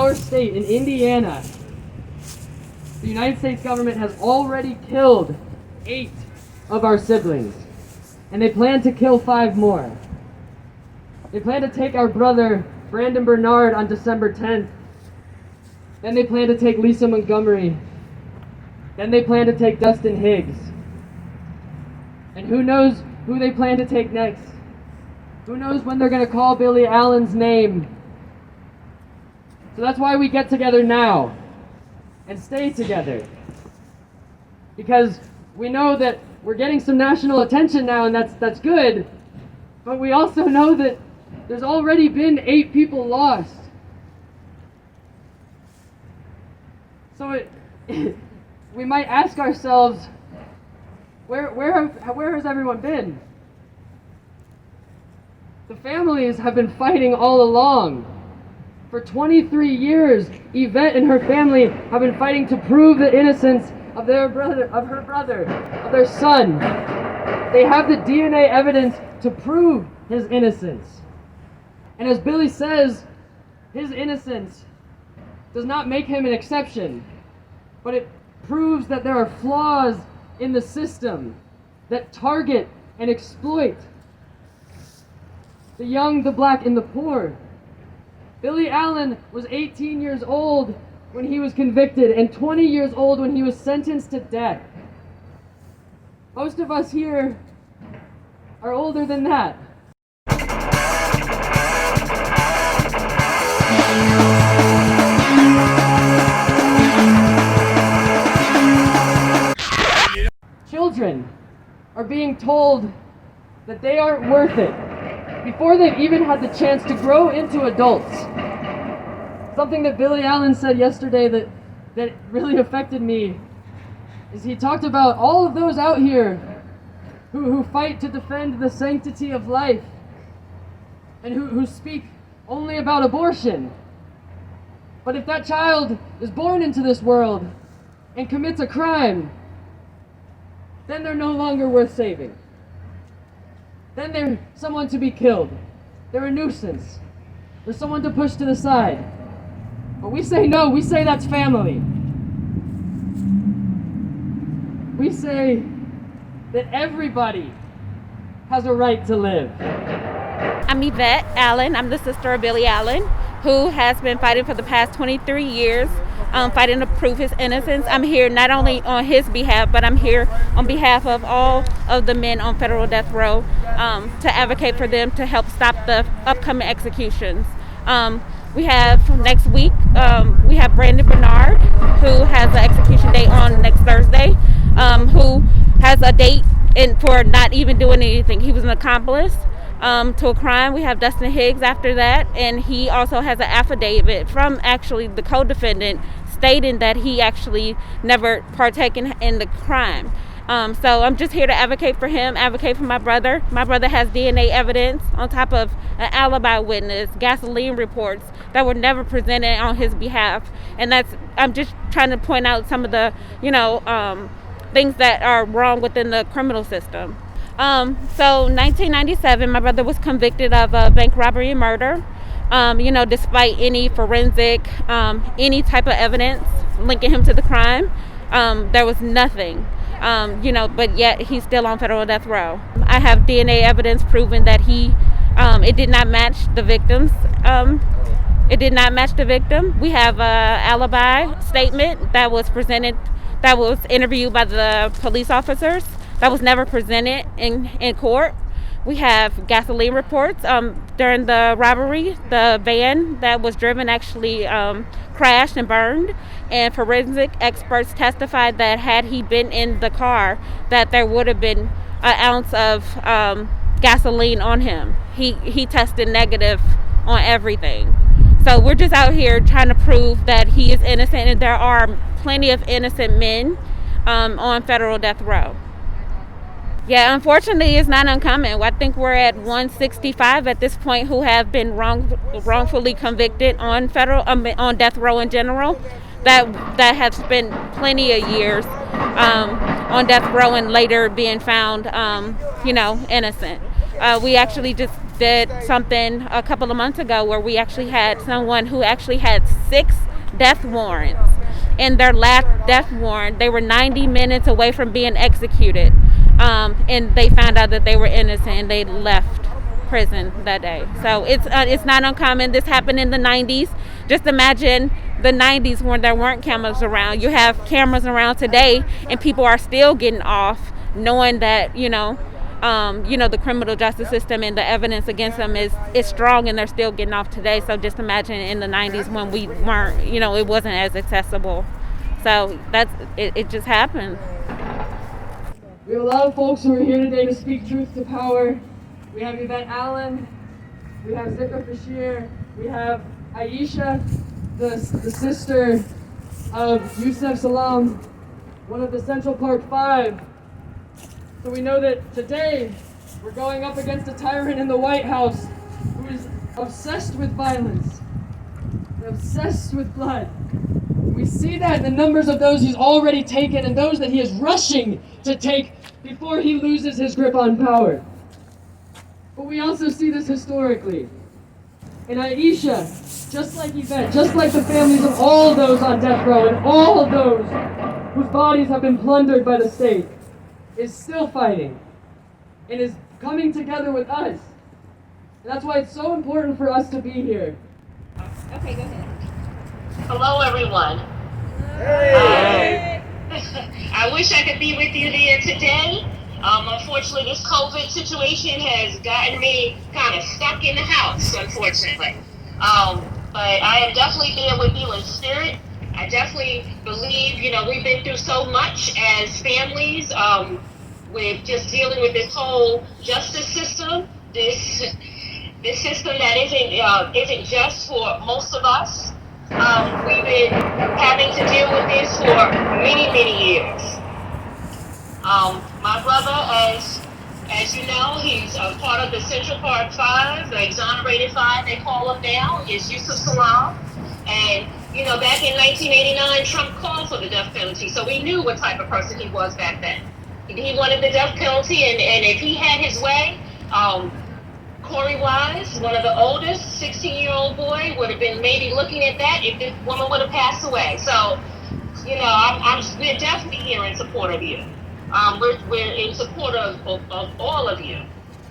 our state, in Indiana, the United States government has already killed 8 of our siblings, and they plan to kill 5 more. They plan to take our brother, Brandon Bernard, on December 10th. Then they plan to take Lisa Montgomery. Then they plan to take Dustin Higgs. And who knows who they plan to take next? Who knows when they're going to call Billie Allen's name? So that's why we get together now and stay together. Because we know that we're getting some national attention now, and that's good. But we also know that there's already been 8 people lost. So we might ask ourselves, where has everyone been? The families have been fighting all along. For 23 years, Yvette and her family have been fighting to prove the innocence of her brother, of their son. They have the DNA evidence to prove his innocence. And as Billy says, his innocence does not make him an exception, but it proves that there are flaws in the system that target and exploit the young, the black, and the poor. Billie Allen was 18 years old when he was convicted and 20 years old when he was sentenced to death. Most of us here are older than that. Children are being told that they aren't worth it before they've even had the chance to grow into adults. Something that Billie Allen said yesterday that really affected me is he talked about all of those out here who fight to defend the sanctity of life and who speak only about abortion. But if that child is born into this world and commits a crime, then they're no longer worth saving. Then they're someone to be killed. They're a nuisance. They're someone to push to the side. But we say no, we say that's family. We say that everybody has a right to live. I'm Yvette Allen. I'm the sister of Billie Allen, who has been fighting for the past 23 years, fighting to prove his innocence. I'm here not only on his behalf, but I'm here on behalf of all of the men on federal death row to advocate for them to help stop the upcoming executions. We have next week, we have Brandon Bernard, who has an execution date on next Thursday, who has a date for not even doing anything. He was an accomplice to a crime. We have Dustin Higgs after that, and he also has an affidavit from actually the co-defendant stating that he actually never partaken in the crime. So I'm just here to advocate for him, advocate for my brother. My brother has DNA evidence on top of an alibi witness, gasoline reports that were never presented on his behalf. And I'm just trying to point out some of the, things that are wrong within the criminal system. So 1997, my brother was convicted of bank robbery and murder. Despite any forensic, any type of evidence linking him to the crime, there was nothing. But yet he's still on federal death row. I have DNA evidence proving that it did not match the victims. It did not match the victim. We have an alibi statement that was presented, that was interviewed by the police officers, that was never presented in court. We have gasoline reports. During the robbery, the van that was driven actually crashed and burned. And forensic experts testified that had he been in the car, that there would have been an ounce of gasoline on him. He tested negative on everything. So we're just out here trying to prove that he is innocent, and there are plenty of innocent men on federal death row. Yeah, unfortunately, it's not uncommon. I think we're at 165 at this point who have been wrongfully convicted on on death row in general. That have spent plenty of years on death row and later being found, innocent. We actually just did something a couple of months ago where we actually had someone who actually had 6 death warrants. And their last death warrant, they were 90 minutes away from being executed. And they found out that they were innocent and they left prison that day. So it's not uncommon. This happened in the 90s. Just imagine the 90s when there weren't cameras around. You have cameras around today and people are still getting off knowing that, the criminal justice system and the evidence against them is strong and they're still getting off today. So just imagine in the 90s when we weren't, it wasn't as accessible. So it just happened. We have a lot of folks who are here today to speak truth to power. We have Billie Allen, we have Zikra Bashir, we have Aisha, the sister of Yusuf Salam, one of the Central Park Five. So we know that today we're going up against a tyrant in the White House who is obsessed with violence, obsessed with blood. We see that in the numbers of those he's already taken and those that he is rushing to take before he loses his grip on power. But we also see this historically. In Aisha, just like Yvette, just like the families of all those on death row and all of those whose bodies have been plundered by the state, is still fighting and is coming together with us. And that's why it's so important for us to be here. Okay, go ahead. Hello, everyone. Hey. I wish I could be with you there today. Unfortunately, this COVID situation has gotten me kind of stuck in the house, unfortunately. But I am definitely there with you in spirit. I definitely believe, we've been through so much as families with just dealing with this whole justice system, this system that isn't just for most of us. We've been having to deal with this for many, many years. My brother, as you know, he's a part of the Central Park Five, the exonerated five they call him now, is Yusuf Salam. And back in 1989, Trump called for the death penalty, so we knew what type of person he was back then. He wanted the death penalty, and if he had his way, Corey Wise, one of the oldest, 16-year-old boy, would have been maybe looking at that if this woman would have passed away. So, we're definitely here in support of you. We're in support of all of you.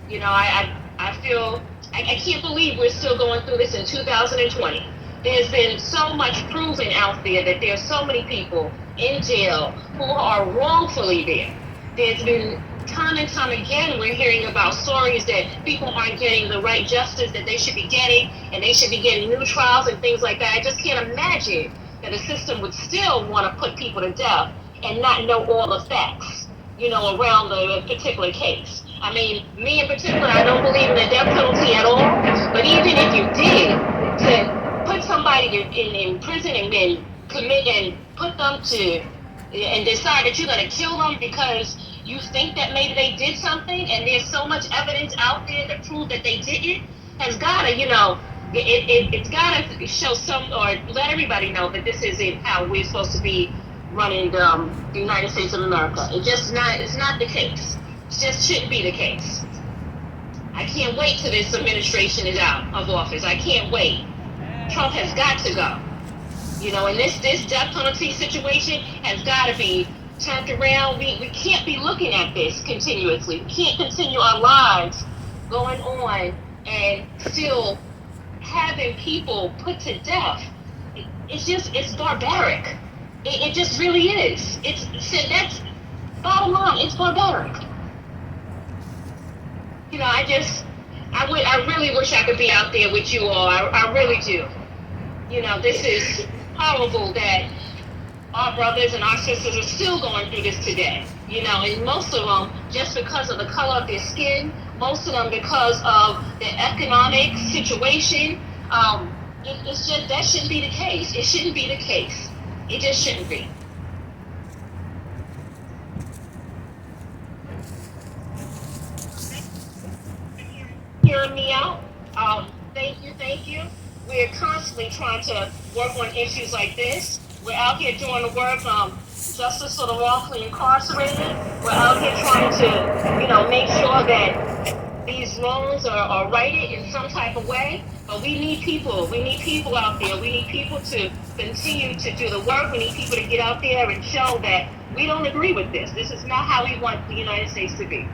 I feel, I can't believe we're still going through this in 2020. There's been so much proven out there that there's so many people in jail who are wrongfully there. There's been time and time again, we're hearing about stories that people aren't getting the right justice that they should be getting, and they should be getting new trials and things like that. I just can't imagine that a system would still want to put people to death and not know all the facts, around the particular case. I mean, me in particular, I don't believe in the death penalty at all, but even if you did, to put somebody in prison and then commit and put them to, and decide that you're going to kill them because you think that maybe they did something, and there's so much evidence out there to prove that they didn't, has got to, it's got to show or let everybody know that this isn't how we're supposed to be running the United States of America. It's not the case. It just shouldn't be the case. I can't wait till this administration is out of office. I can't wait. Trump has got to go. And this death penalty situation has got to be turned around. We can't be looking at this continuously. We can't continue our lives going on and still having people put to death. It's barbaric. It just really is. That's bottom line. It's barbaric. I really wish I could be out there with you all. I really do. This is horrible that our brothers and our sisters are still going through this today. And most of them just because of the color of their skin, most of them because of the economic situation. It's just, that shouldn't be the case. It shouldn't be the case. It just shouldn't be. Hearing me out? Thank you. We're constantly trying to work on issues like this. We're out here doing the work, justice for the wrongfully incarcerated. We're out here trying to, make sure that these these wrongs are righted in some type of way. But we need people. We need people out there. We need people to continue to do the work. We need people to get out there and show that we don't agree with this. This is not how we want the United States to be.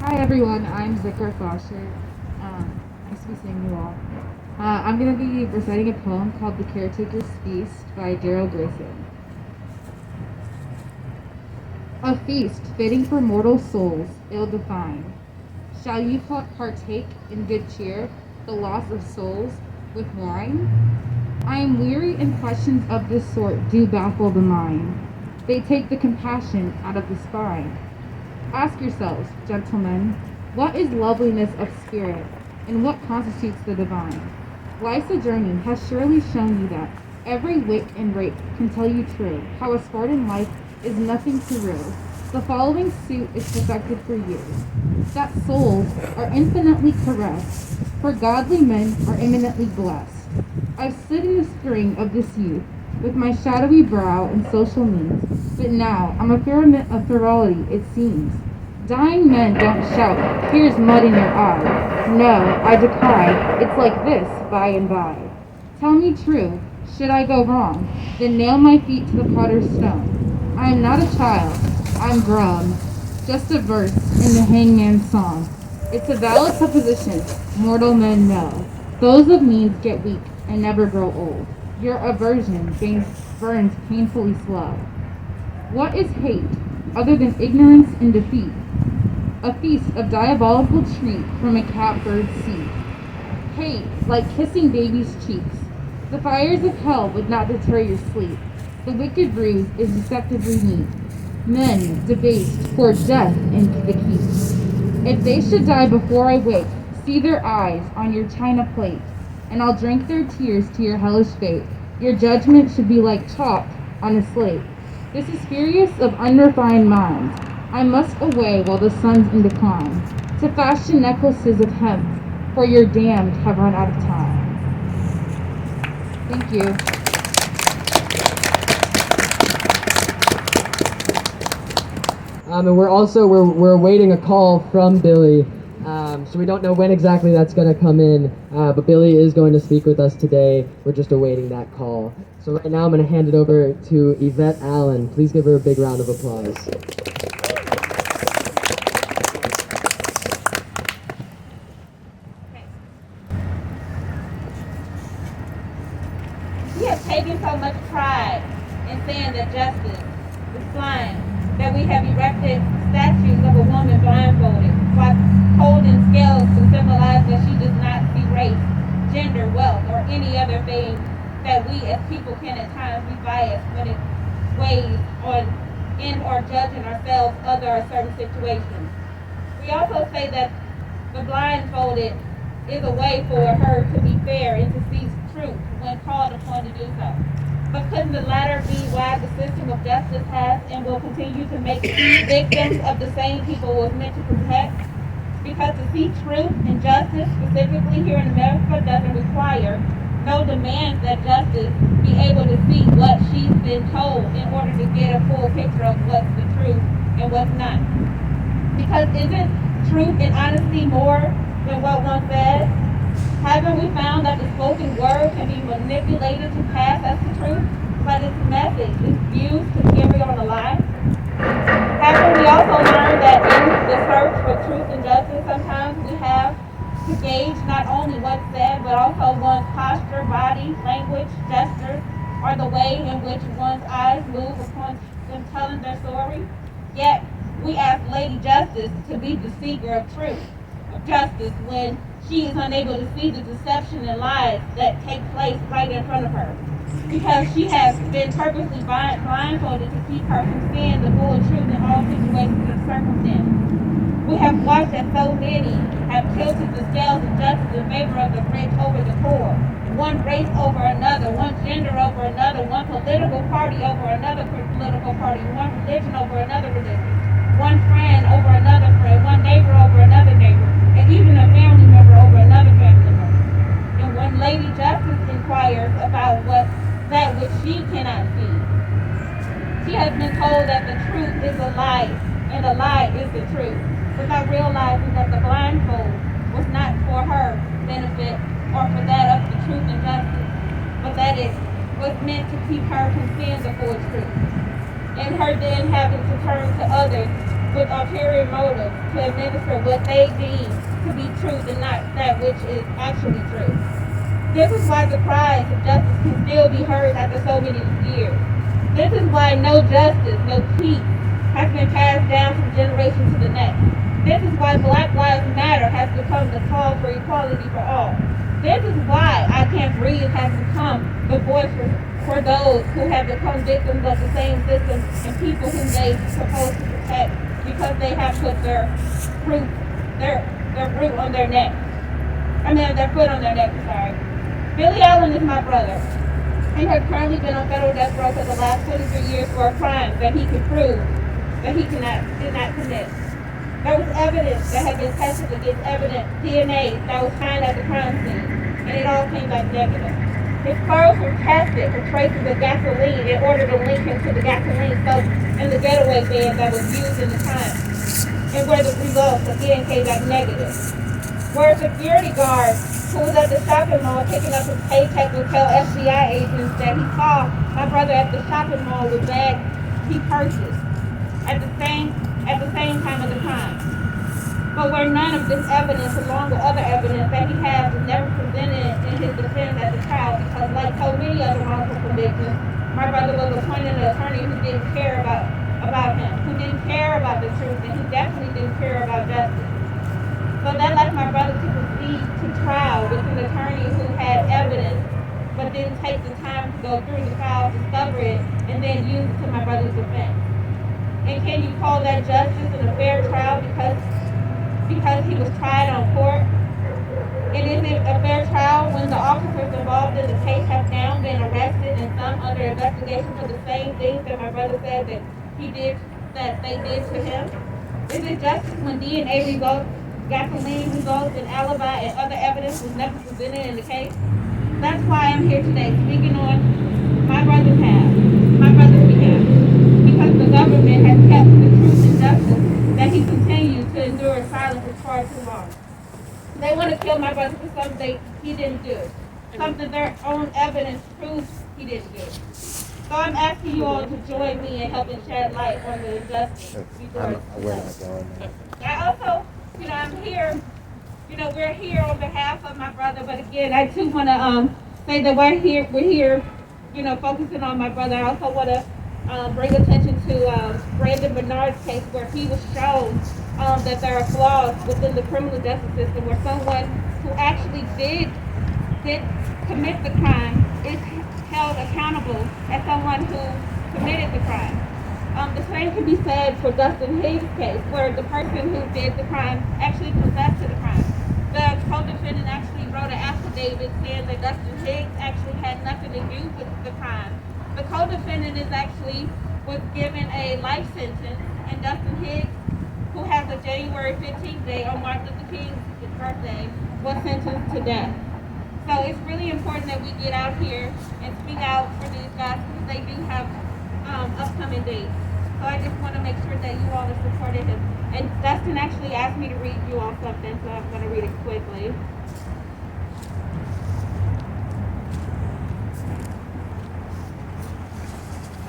Hi everyone, I'm Zikr Fawcett. Nice to be seeing you all. I'm going to be reciting a poem called The Caretaker's Feast by Daryl Grayson. A feast fitting for mortal souls, ill-defined. Shall you partake in good cheer, the loss of souls, with wine? I am weary and questions of this sort do baffle the mind. They take the compassion out of the spine. Ask yourselves, gentlemen, what is loveliness of spirit, and what constitutes the divine? Life's a journey has surely shown you that every wit and rape can tell you true, how a Spartan life is nothing to rue. The following suit is perfected for you, that souls are infinitely caressed, for godly men are eminently blessed. I've stood in the spring of this youth, with my shadowy brow and social needs, but now I'm a firmament of ferocity, it seems. Dying men don't shout, here's mud in your eye. No, I decry, it's like this by and by. Tell me true, should I go wrong, then nail my feet to the potter's stone. I am not a child, I'm grown, just a verse in the hangman's song. It's a valid supposition, mortal men know. Those of means get weak and never grow old. Your aversion burns painfully slow. What is hate, other than ignorance and defeat? A feast of diabolical treat from a catbird's seat. Hate, like kissing baby's cheeks. The fires of hell would not deter your sleep. The wicked ruse is deceptively neat. Men debased pour death into the keep. If they should die before I wake, see their eyes on your china plate, and I'll drink their tears to your hellish fate. Your judgment should be like chalk on a slate. This is furious of unrefined minds. I must away while the sun's in decline, to fashion necklaces of hemp, for your damned have run out of time. Thank you. And we're awaiting a call from Billie. So we don't know when exactly that's going to come in, but Billie is going to speak with us today. We're just awaiting that call. So right now I'm going to hand it over to Yvette Allen. Please give her a big round of applause. We have taken so much pride in saying that justice is blind, that we have erected statues of a woman blindfolded, while holding scales to symbolize that she does not see race, gender, wealth, or any other thing that we as people can at times be biased when it weighs on in or judging ourselves under a certain situation. We also say that the blindfolded is a way for her to be fair and to see truth when called upon to do so. But couldn't the latter be why the system of justice has and will continue to make victims of the same people it was meant to protect? Because to see truth and justice, specifically here in America, doesn't require no demands that justice be able to see what she's been told in order to get a full picture of what's the truth and what's not. Because isn't truth and honesty more than what one says? Haven't we found that the spoken word can be manipulated to pass as the truth, but its message is used to carry on a lie? Haven't we also learned that in the search for truth and justice, sometimes we have to gauge not only what's said, but also one's posture, body, language, gestures, or the way in which one's eyes move upon them telling their story? Yet, we ask Lady Justice to be the seeker of truth, of justice, when she is unable to see the deception and lies that take place right in front of her, because she has been purposely blindfolded to keep her from seeing the full truth in all situations and circumstances. We have watched as so many have tilted the scales of justice in favor of the rich over the poor, one race over another, one gender over another, one political party over another political party, one religion over another religion, one friend over another friend, one neighbor over another neighbor, and even a family member over another family member. And when Lady Justice inquires about what she cannot see. She has been told that the truth is a lie and a lie is the truth, without realizing that the blindfold was not for her benefit or for that of the truth and justice, but that it was meant to keep her from seeing the full truth, and her then having to turn to others with ulterior motives to administer what they deem to be truth and not that which is actually true. This is why the cries of justice can still be heard after so many years. This is why no justice, no peace has been passed down from generation to the next. This is why Black Lives Matter has become the call for equality for all. This is why I Can't Breathe has become the voice for those who have become victims of the same system and people whom they supposed to protect because they have put their root, their root on their neck. Their foot on their neck, sorry. Billie Allen is my brother. He has currently been on federal death row for the last 23 years for a crime that he can prove that he did not commit. There was evidence that had been tested against DNA that was found at the crime scene, and it all came back negative. His clothes were tested for traces of gasoline in order to link him to the gasoline soaked in the getaway van that was used in the crime, and where the results again came back negative. Where a security guard who was at the shopping mall picking up his paycheck would tell FBI agents that he saw my brother at the shopping mall with bags he purchased at the same time of the crime. But where none of this evidence, along with other evidence that he has, was never presented in his defense at the trial, because like so many other wrongful convictions, my brother was appointed an attorney who didn't care about him, who didn't care about the truth, and who definitely didn't care about justice. So that left my brother to proceed to trial with an attorney who had evidence, but didn't take the time to go through the file, discover it, and then use it to my brother's defense. And can you call that justice and a fair trial because he was tried on court? And is it a fair trial when the officers involved in the case have now been arrested and some under investigation for the same things that my brother said that they did to him? Is it justice when DNA results, gasoline results, and alibi and other evidence was never presented in the case? That's why I'm here today, speaking on my brother's behalf, because the government has kept the truth and justice that he continues to endure in silence for far too long. They want to kill my brother for something he didn't do, something their own evidence proves he didn't do. So I'm asking you all to join me in helping shed light on the injustice before it's done. I also, I'm here, we're here on behalf of my brother, but again, I too want to say that we're here, focusing on my brother. I also want to bring attention to Brandon Bernard's case, where he was shown that there are flaws within the criminal justice system, where someone who actually did commit the crime is held accountable as someone who committed the crime. The same can be said for Dustin Higgs' case, where the person who did the crime actually confessed to the crime. The co-defendant actually wrote an affidavit saying that Dustin Higgs actually had nothing to do with the crime. The co-defendant was given a life sentence, and Dustin Higgs, who has a January 15th day on Martin Luther King's birthday, was sentenced to death. So it's really important that we get out here and speak out for these guys, because they do have upcoming dates. So I just want to make sure that you all are supporting him. And Dustin actually asked me to read you all something, so I'm going to read it quickly.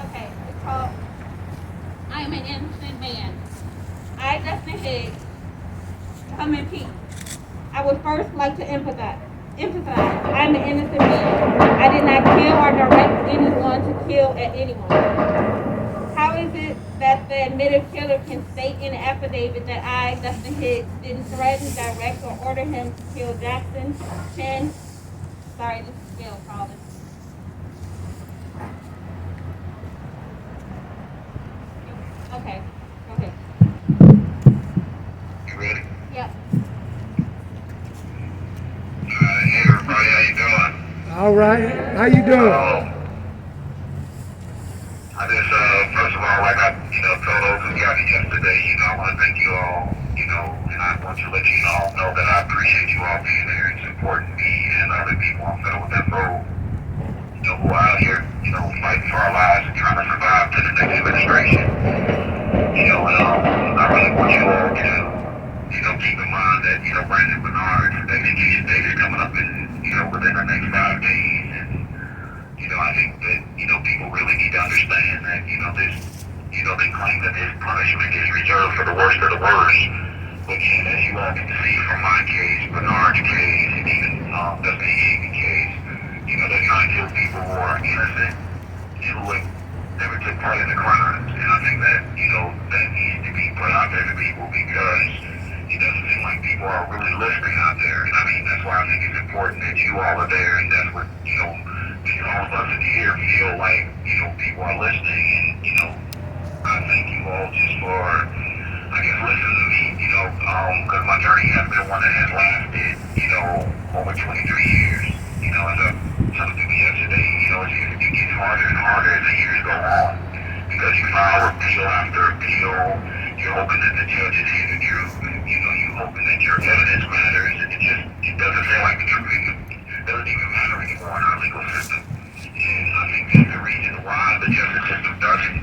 Okay, it's called I Am an Innocent Man. I, Dustin Higgs, come in peace. I would first like to emphasize, I'm an innocent man. I did not kill or direct anyone to kill at anyone. How is it that the admitted killer can state in an affidavit that I, Dustin Higgs, didn't threaten, direct, or order him to kill Jackson, Chen? Sorry, this is Bill calling. Okay. You ready? Yep. Hey everybody, how you doing? All right. How you doing? I just, first of all, like I, told those who got it yesterday, I want to thank you all, and I want to let you all know that I appreciate you all being there and supporting me and other people on Federal Death Row, who are out here, fighting for our lives and trying to survive to the next administration. I really want you all to, keep in mind that, Brandon Bernard's execution date is coming up within the next 5 days. And, I think that, people really need to understand that, they claim that this punishment is reserved for the worst of the worst. But as you all can see from my case, Bernard's case, and even the Hagen case, they're trying to kill people who are innocent and who have never took part in the crimes. And I think that, that needs to be put out there to people because it doesn't seem like people are really listening out there. And I mean, that's why I think it's important that you all are there, and that's what, all of us in here feel like, people are listening. And, I thank you all just for, I guess, listening to me, because my journey has been one that has lasted, over 23 years. As I told people yesterday, it gets harder and harder as the years go on because you file appeal after appeal. You're hoping that the judges hear the truth. You're hoping that your evidence matters, and it doesn't feel like the truth doesn't even matter anymore in our legal system. And I think that's the reason why the justice system doesn't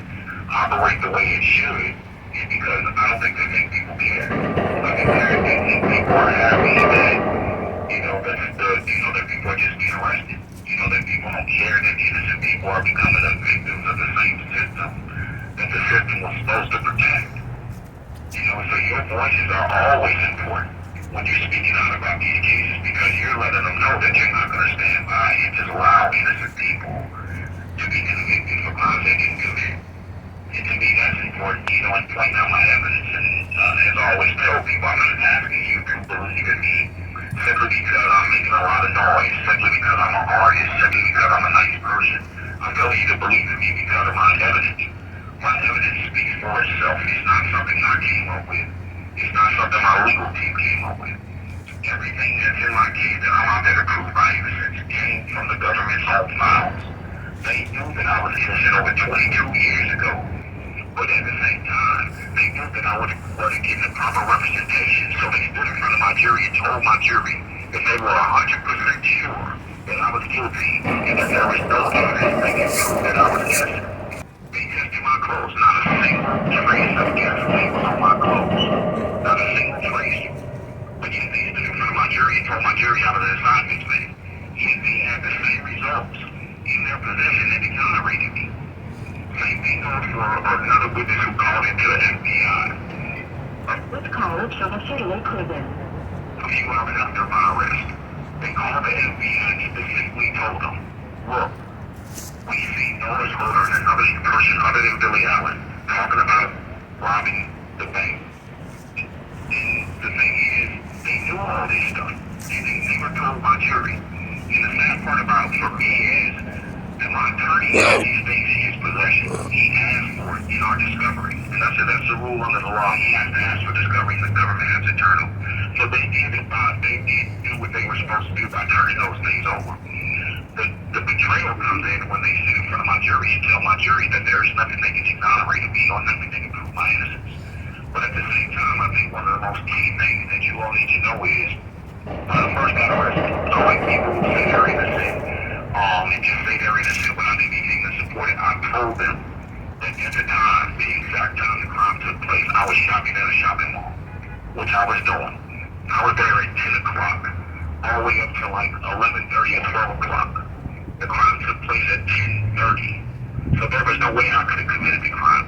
operate the way it should is because I don't think they think people care. I think people are happy that that people are just being arrested. That people don't care that innocent people are becoming the victims of the same system that the system was supposed to protect. So your voices are always important when you're speaking out about these cases because you're letting them know that you're not going to stand by and just allow innocent people to be convicted for crimes they didn't commit. And to me, that's important, and pointing out my evidence. And as I always tell people, I'm not asking you to believe in me simply because I'm making a lot of noise, simply because I'm an artist, simply because I'm a nice person. I'm telling you to believe in me because of my evidence. My evidence speaks for itself. It's not something I came up with. It's not something my legal team came up with. Everything that's in my case that I'm out there to prove my innocence came from the government's own files. They knew that I was innocent over 22 years ago. But at the same time, they knew that I wasn't getting the proper representation, so they stood in front of my jury and told my jury that they were 100% sure that I was guilty and that there was no evidence they could prove that I was innocent. They tested my clothes, not a single trace of gasoline was on my clothes. Not a single trace. But yet they stood in front of my jury and told my jury out of the assignments made. Yet they had the same results in their possession and exonerated me. Same thing goes for another witness who called into the FBI. This caller suicidally proven. A few hours after my arrest, they called the FBI and specifically told them, look, we see Norris Roder and another person other than Billie Allen talking about robbing the bank. And the thing is, they knew all this stuff, and they never told my jury. And the sad part about it for me is that my attorney had these things in his possession. He asked for it in our discovery. And I said that's the rule under the law. He has to ask for discovery, and the government has to turn them. So they did do what they were supposed to do by turning those things over. The betrayal comes in when they sit in front of my jury and tell my jury that there is nothing they can exonerate me or nothing they can prove my innocence. But at the same time, I think one of the most key things that you all need to know is when I first got arrested, unlike people who say they're innocent, and just say they're innocent without anything to support it, I told them that at the time, the exact time the crime took place, I was shopping at a shopping mall, which I was doing. I was there at 10 o'clock, all the way up to like 11:30 or 12 o'clock. The crime took place at 10:30, so there was no way I could have committed the crime.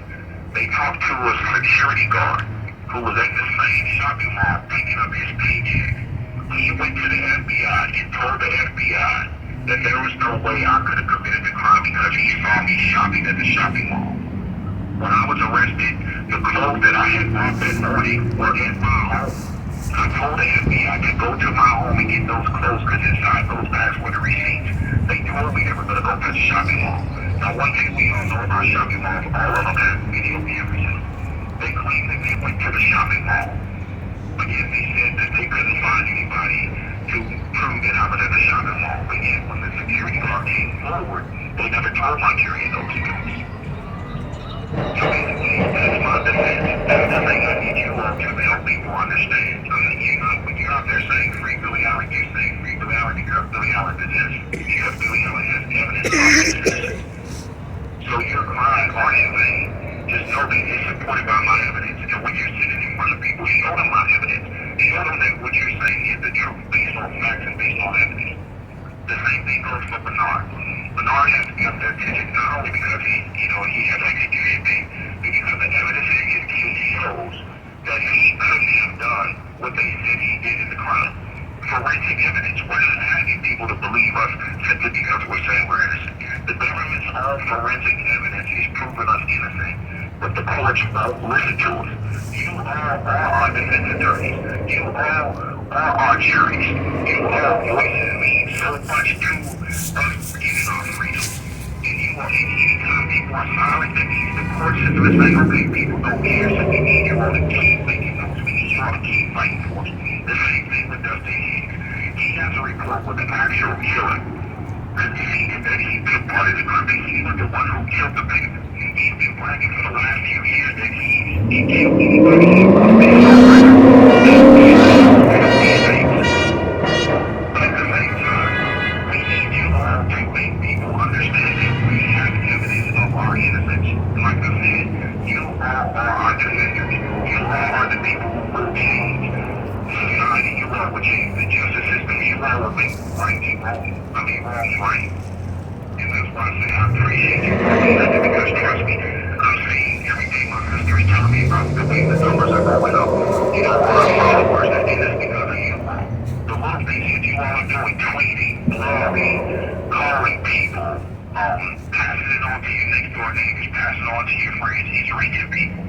They talked to a security guard who was at the same shopping mall picking up his paycheck. He went to the FBI and told the FBI that there was no way I could have committed the crime because he saw me shopping at the shopping mall. When I was arrested, the clothes that I had bought that morning were in my home. I told the FBI to go to my home and get those clothes because inside those bags were the receipts. They told me they were going to go to the shopping mall. Now, one thing we all know about shopping malls, all of them have video cameras. They claim that they went to the shopping mall, but yet they said that they couldn't find anybody to prove that I was at the shopping mall. But yet, when the security guard came forward, they never told my jury those things. So basically, that's my defense. That's the thing I need you all to help people understand. I mean, when you're out there saying free Billie Allen, you're saying free Billie Allen because Billie Allen did this. Because Billie Allen has evidence of this. know that it's supported by my evidence. And when you're sitting in front of people, show them my evidence. Show them that what you're saying is the truth based on facts and based on evidence. The same thing goes for Bernard. Bernard has to be up there attention not only because he has executed me, but because the evidence in his case shows that he couldn't have done what they said he did in the crime. Forensic evidence. We're not asking people to believe us simply because we're saying we're innocent. The government's own forensic evidence is proving us innocent, but the courts won't listen to us. You all are our defense attorneys. You all are our juries. You all voices mean so much to us getting our freedom. And you are, anytime people are silent, that means the court system is like, okay, people don't care, so we need you all to keep making notes. We need you all to keep fighting for us. The same thing with Dustin Hicks. He has a report with the actual killer. Conceded that he took part of the crime. He was the one who killed the victim. He's been bragging for the last few years that he killed anybody he wanted to kill. But at the same time, we need you all to make people understand that we have evidence of our innocence. Like I said, you all are our defenders. You all are the people who will change society. You all will change the justice system. You all will make right wrong. Wrong right. And that's why I say I appreciate you for listening, because trust me, I'm seeing everything my sister is telling me about the way the numbers are going up. Our followers, and it's because of you all. The little things that you all are doing, tweeting, blogging, calling people, passing it on to your next door neighbors, passing it on to your friends, it's reaching people.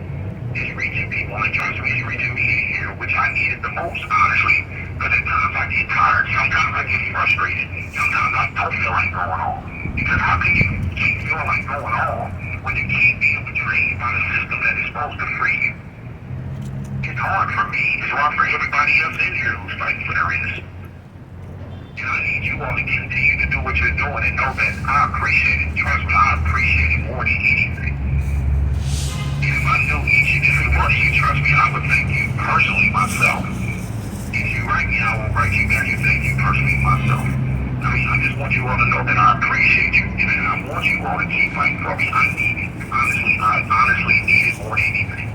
It's reaching people, and trust me, it's reaching me in here, which I needed the most, honestly, because at times I get tired, sometimes I get frustrated, sometimes I don't feel like going on, because how can you keep feeling like going on when you keep being betrayed by the system that is supposed to free you? It's hard for me, it's hard for everybody else in here who's fighting for their innocence. And I need you all to continue to do what you're doing and know that I appreciate it. Trust me, I appreciate it more than anything. If I knew each and every one of you, trust me, I would thank you personally myself. If you write me, I will write you back and thank you personally myself. I just want you all to know that I appreciate you, and I want you all to keep fighting for me. I need it. Honestly, I honestly need it more than anything.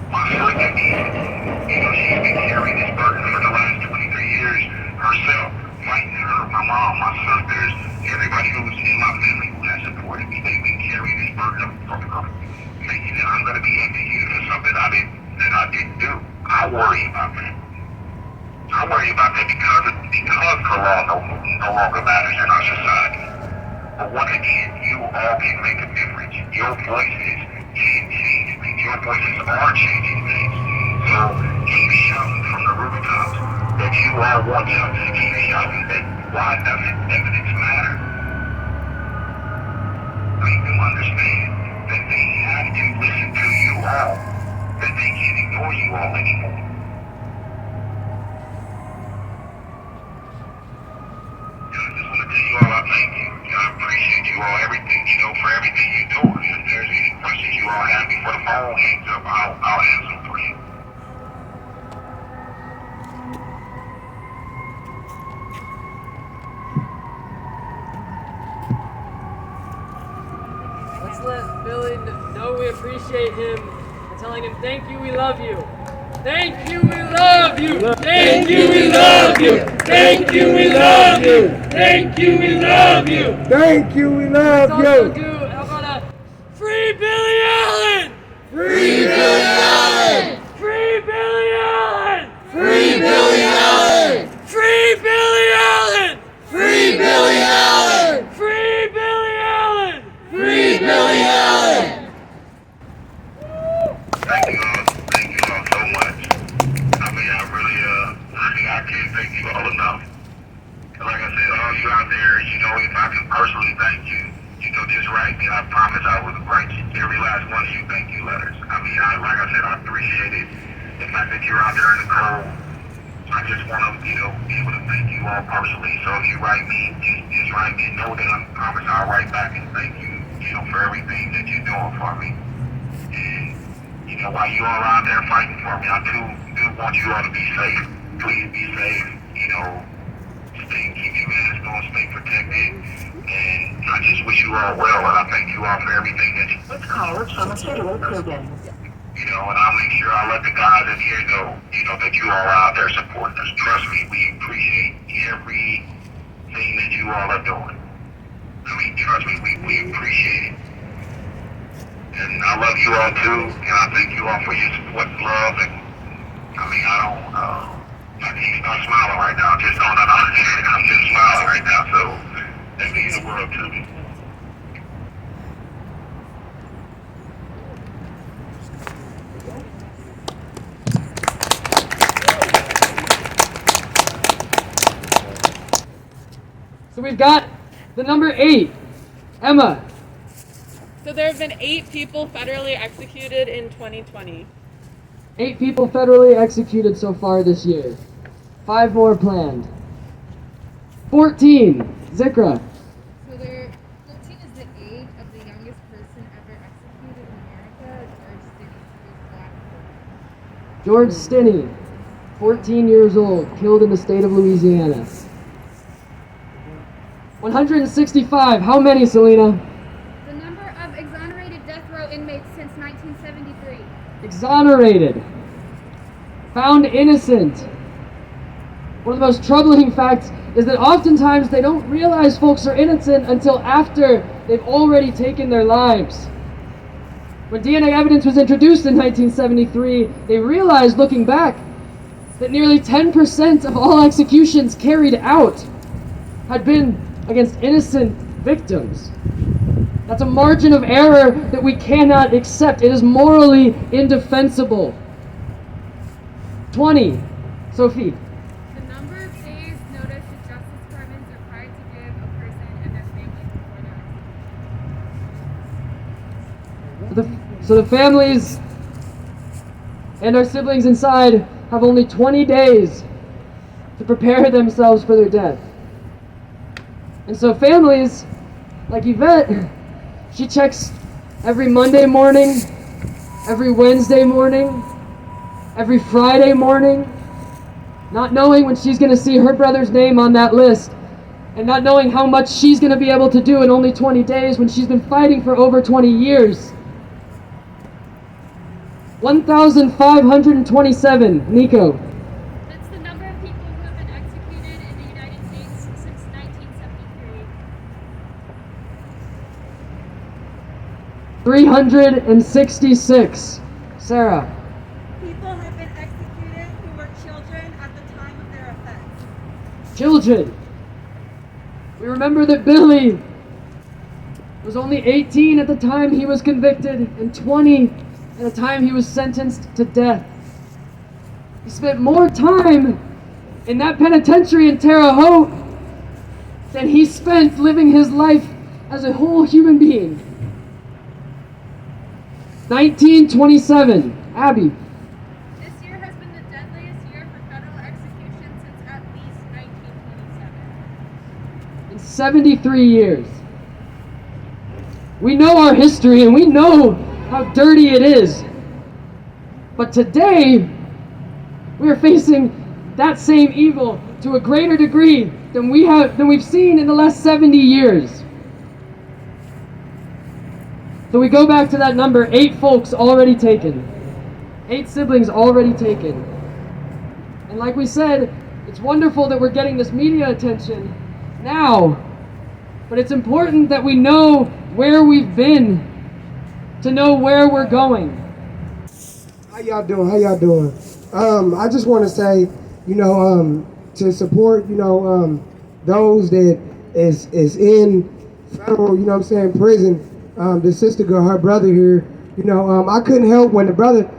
My sister needs it. She's been carrying this burden for the last 23 years herself, fighting her, my mom, my sisters, everybody who's in my family who has supported me. They've been carrying this burden of thinking that I'm going to be executed for something that I didn't do. I worry about that. I worry about that because the law no longer matters in our society. But once again, you all can make a difference. Your voices can change things. Your voices are changing things. So keep shouting from the rooftops that you all want justice. Keep shouting that why doesn't evidence matter? Make them understand that they have to listen to you all, that they can't ignore you all anymore. I just want to tell you all I thank you. I appreciate you all, everything, for everything you're doing. If there's any questions you all have before the phone hangs up, I'll answer them for you. Let's let Billy know we appreciate him and telling him thank you, we love you. Thank you, we love you. Thank you, we love you. Thank you, we love you. Thank you, we love you. Thank you, we love Let's also you. how about a Free Billie Allen? Free Billie Allen! Free Billie Allen! Free Billie Allen! Free Billie Allen! Free Billie Allen! Free Billie Allen! Free Billie Allen! Thank you all so much. I really, I can't thank you all enough. And like I said, all you out there, if I can personally thank you, just write me. I promise I will write you every last one of you thank you letters. Like I said, I appreciate it. The fact that you're out there in the cold, I just want to, be able to thank you all personally. So if you write me, just write me and know that I promise I'll write back and thank you, for everything that you're doing for me. And, while you all out there fighting for me, I do want you all to be safe. Please be safe, keep your mask on, stay protected. And I just wish you all well, and I thank you all for everything that you. This call is from a federal program. You know, and I'll make sure I let the guys in here know, you know, that you all are out there supporting us. Trust me, we appreciate everything that you all are doing. I mean, trust me, we appreciate it. And I love you all too, and I thank you all for your support and love. And I mean, I can't stop smiling right now. Just on and on. I'm just smiling right now, so that means the world to me. So we've got the number 8, Emma. So there have been 8 people federally executed in 2020. 8 people federally executed so far this year. 5 more planned. 14, Zikra. So 14 is the age of the youngest person ever executed in America, George Stinney, 14 years old, killed in the state of Louisiana. 165, how many, Selena? The number of exonerated death row inmates since 1973. Exonerated. Found innocent. One of the most troubling facts is that oftentimes they don't realize folks are innocent until after they've already taken their lives. When DNA evidence was introduced in 1973, they realized, looking back, that nearly 10% of all executions carried out had been against innocent victims. That's a margin of error that we cannot accept. It is morally indefensible. 20, Sophie. The number of days notice to justice departments are required to give a person and their family before their So the families and our siblings inside have only 20 days to prepare themselves for their death. And so families, like Yvette, she checks every Monday morning, every Wednesday morning, every Friday morning, not knowing when she's going to see her brother's name on that list, and not knowing how much she's going to be able to do in only 20 days when she's been fighting for over 20 years. 1,527, Nico. That's the number of people who have been executed in the United States since 1973. 366, Sarah. People have been executed who were children at the time of their offense. Children. We remember that Billy was only 18 at the time he was convicted and 20 at the time he was sentenced to death. He spent more time in that penitentiary in Terre Haute than he spent living his life as a whole human being. 1927, Abby. This year has been the deadliest year for federal execution since at least 1927. In 73 years. We know our history and we know how dirty it is. But today, we are facing that same evil to a greater degree than we've seen in the last 70 years. So we go back to that number, 8 folks already taken. 8 siblings already taken. And like we said, it's wonderful that we're getting this media attention now. But it's important that we know where we've been to know where we're going. How y'all doing? How y'all doing? I just want to say, to support, those that is in federal, prison. The sister girl, her brother here, I couldn't help when the brother,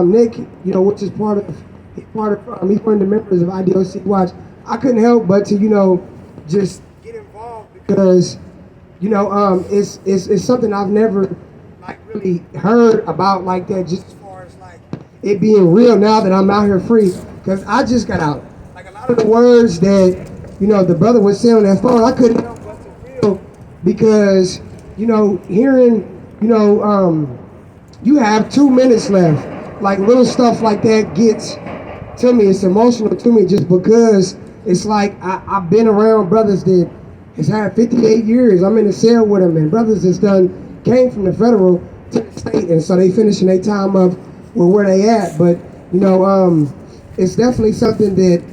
Nick, which is he's one of the members of IDOC Watch. I couldn't help but to, just get involved because, it's something I've never really heard about like that, just as far as like it being real now that I'm out here free, because I just got out. Like a lot of the words that the brother was saying on that phone, I couldn't help but to feel, because hearing you have 2 minutes left, like little stuff like that gets to me. It's emotional to me just because it's like I've been around brothers that has had 58 years. I'm in the cell with him, and brothers that's came from the federal to the state, and so they finishing their time up with where they at. But it's definitely something that,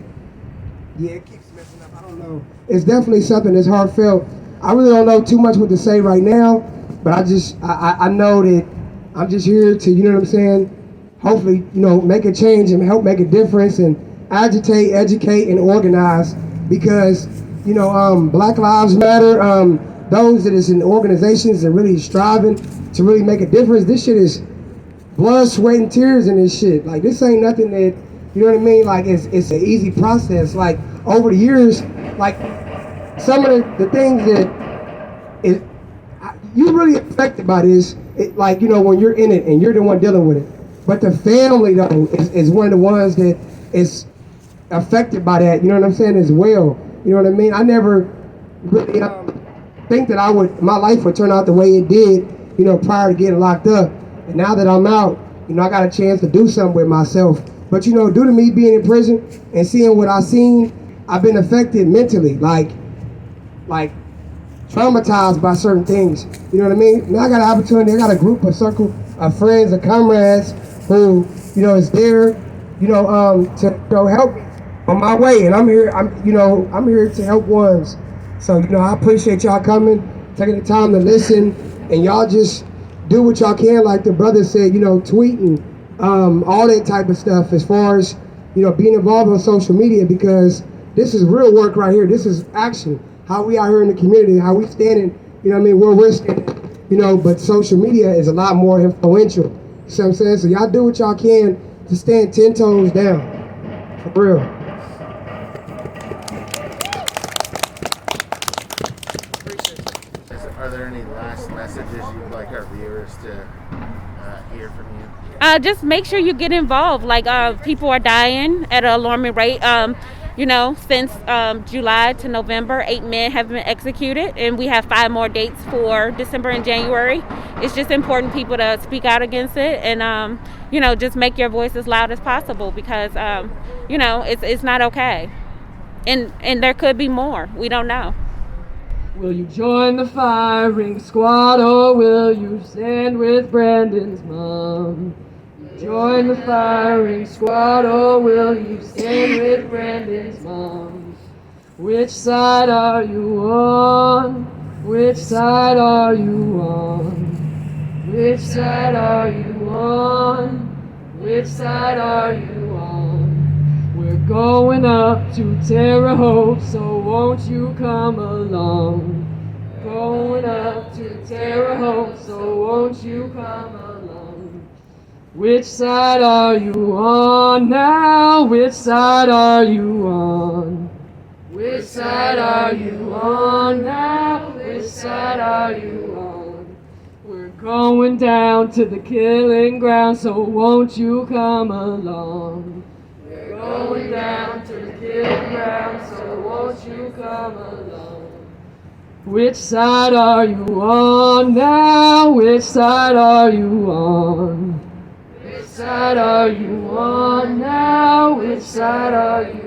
yeah, it keeps messing up. I don't know. It's definitely something that's heartfelt. I really don't know too much what to say right now, but I know that I'm just here to, you know what I'm saying, hopefully, make a change and help make a difference and agitate, educate, and organize, because, Black Lives Matter, those that is in organizations and really striving to really make a difference, this shit is blood, sweat, and tears in this shit. Like, this ain't nothing that, you know what I mean, like, it's an easy process. Like, over the years, like, some of the things that you really affected by this, when you're in it and you're the one dealing with it. But the family, though, is one of the ones that is affected by that, you know what I'm saying, as well. You know what I mean? I never really think that my life would turn out the way it did, prior to getting locked up. And now that I'm out, I got a chance to do something with myself. But, due to me being in prison and seeing what I've seen, I've been affected mentally, like traumatized by certain things. You know what I mean? Now I got an opportunity. I got a group, a circle of friends and comrades who, is there, to help me on my way. And I'm here. I'm here to help ones. So, I appreciate y'all coming, taking the time to listen, and y'all just do what y'all can, like the brother said, tweeting, all that type of stuff, as far as, being involved on social media, because this is real work right here. This is action. How we out here in the community, how we standing, where we're standing, but social media is a lot more influential. You see what I'm saying? So y'all do what y'all can to stand 10 toes down. For real. Are there any last messages you'd like our viewers to hear from you? Just make sure you get involved. People are dying at an alarming rate. Since July to November, 8 men have been executed, and we have 5 more dates for December and January. It's just important people to speak out against it, and just make your voice as loud as possible, because it's not okay, and there could be more. We don't know. Will you join the firing squad, or will you stand with Brandon's mom? Join the firing squad, or will you stand with Brandon's mom? Which side are you on? Which side are you on? Which side are you on? Which side are you on? We're going up to Terre Haute, so won't you come along? Going up to Terre Haute, so won't you come along? Which side are you on now? Which side are you on? Which side are you on now? Which side are you on? We're going down to the killing ground, so won't you come along? We're going down to the killing ground, so won't you come along? Which side are you on now? Which side are you on? Which side are you on now? Which side are you